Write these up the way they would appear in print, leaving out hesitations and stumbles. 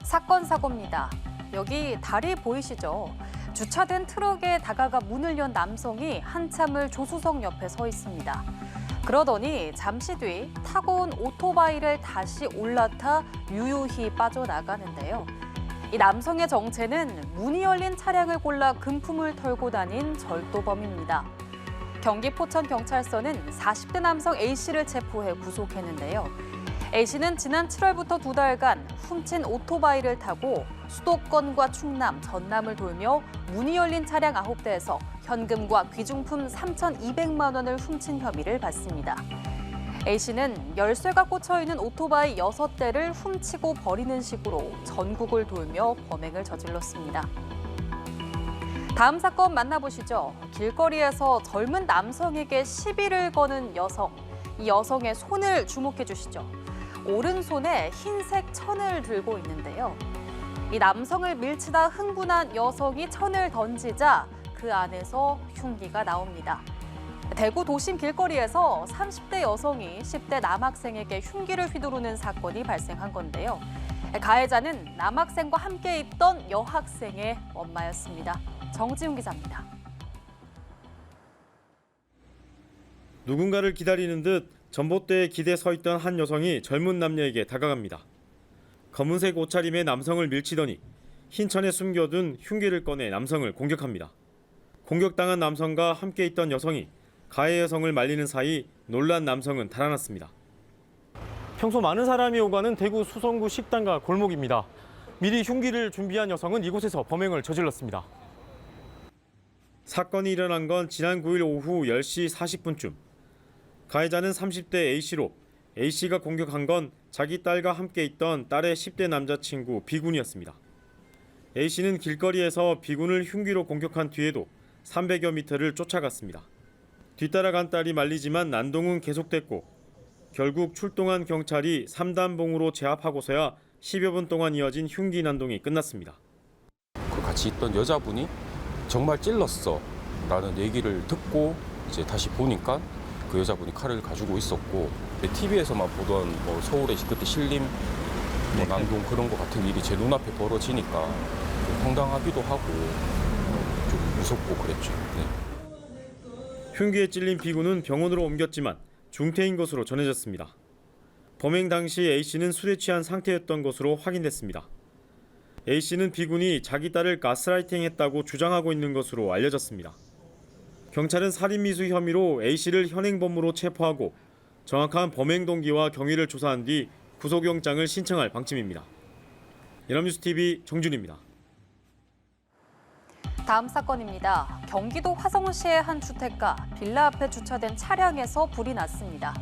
사건 사고입니다. 여기 다리 보이시죠? 주차된 트럭에 다가가 문을 연 남성이 한참을 조수석 옆에 서 있습니다. 그러더니 잠시 뒤 타고 온 오토바이를 다시 올라타 유유히 빠져나가는데요. 이 남성의 정체는 문이 열린 차량을 골라 금품을 털고 다닌 절도범입니다. 경기 포천경찰서는 40대 남성 A씨를 체포해 구속했는데요. A씨는 지난 7월부터 2달간 훔친 오토바이를 타고 수도권과 충남, 전남을 돌며 문이 열린 차량 9대에서 현금과 귀중품 3,200만 원을 훔친 혐의를 받습니다. A씨는 열쇠가 꽂혀있는 오토바이 6대를 훔치고 버리는 식으로 전국을 돌며 범행을 저질렀습니다. 다음 사건 만나보시죠. 길거리에서 젊은 남성에게 시비를 거는 여성. 이 여성의 손을 주목해 주시죠. 오른손에 흰색 천을 들고 있는데요. 이 남성을 밀치다 흥분한 여성이 천을 던지자 그 안에서 흉기가 나옵니다. 대구 도심 길거리에서 30대 여성이 10대 남학생에게 흉기를 휘두르는 사건이 발생한 건데요. 가해자는 남학생과 함께 있던 여학생의 엄마였습니다. 정지훈 기자입니다. 누군가를 기다리는 듯 전봇대에 기대 서 있던 한 여성이 젊은 남녀에게 다가갑니다. 검은색 옷차림의 남성을 밀치더니 흰 천에 숨겨둔 흉기를 꺼내 남성을 공격합니다. 공격당한 남성과 함께 있던 여성이 가해 여성을 말리는 사이 놀란 남성은 달아났습니다. 평소 많은 사람이 오가는 대구 수성구 식당과 골목입니다. 미리 흉기를 준비한 여성은 이곳에서 범행을 저질렀습니다. 사건이 일어난 건 지난 9일 오후 10시 40분쯤. 가해자는 30대 A씨로 A씨가 공격한 건 자기 딸과 함께 있던 딸의 10대 남자친구 B군이었습니다. A씨는 길거리에서 B군을 흉기로 공격한 뒤에도 300여 미터를 쫓아갔습니다. 뒤따라간 딸이 말리지만 난동은 계속됐고 결국 출동한 경찰이 3단봉으로 제압하고서야 10여 분 동안 이어진 흉기 난동이 끝났습니다. 그 같이 있던 여자분이 정말 찔렀어 라는 얘기를 듣고 이제 다시 보니까 그 여자분이 칼을 가지고 있었고 TV에서만 보던 뭐 서울의 그때 신림 난동 그런 거 같은 일이 제 눈앞에 벌어지니까 좀 황당하기도 하고 좀 무섭고 그랬죠. 네. 흉기에 찔린 B군은 병원으로 옮겼지만 중태인 것으로 전해졌습니다. 범행 당시 A씨는 술에 취한 상태였던 것으로 확인됐습니다. A씨는 B군이 자기 딸을 가스라이팅했다고 주장하고 있는 것으로 알려졌습니다. 경찰은 살인미수 혐의로 A씨를 현행범으로 체포하고 정확한 범행 동기와 경위를 조사한 뒤 구속영장을 신청할 방침입니다. 연합뉴스TV 정준입니다. 다음 사건입니다. 경기도 화성시의 한 주택가 빌라 앞에 주차된 차량에서 불이 났습니다.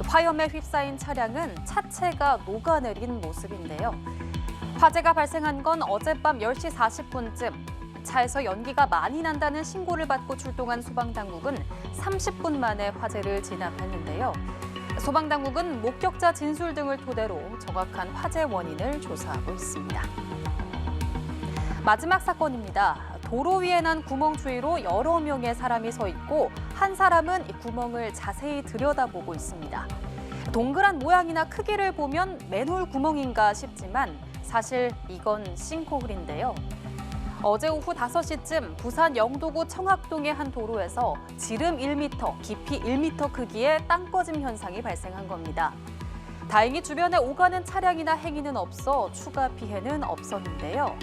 화염에 휩싸인 차량은 차체가 녹아내린 모습인데요. 화재가 발생한 건 어젯밤 10시 40분쯤. 차에서 연기가 많이 난다는 신고를 받고 출동한 소방당국은 30분 만에 화재를 진압했는데요. 소방당국은 목격자 진술 등을 토대로 정확한 화재 원인을 조사하고 있습니다. 마지막 사건입니다. 도로 위에 난 구멍 주위로 여러 명의 사람이 서 있고 한 사람은 이 구멍을 자세히 들여다보고 있습니다. 동그란 모양이나 크기를 보면 맨홀 구멍인가 싶지만 사실 이건 싱크홀인데요. 어제 오후 5시쯤 부산 영도구 청학동의 한 도로에서 지름 1m, 깊이 1m 크기의 땅 꺼짐 현상이 발생한 겁니다. 다행히 주변에 오가는 차량이나 행인은 없어 추가 피해는 없었는데요.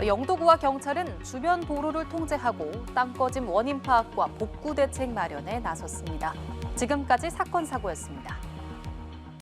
영도구와 경찰은 주변 도로를 통제하고 땅 꺼짐 원인 파악과 복구 대책 마련에 나섰습니다. 지금까지 사건 사고였습니다.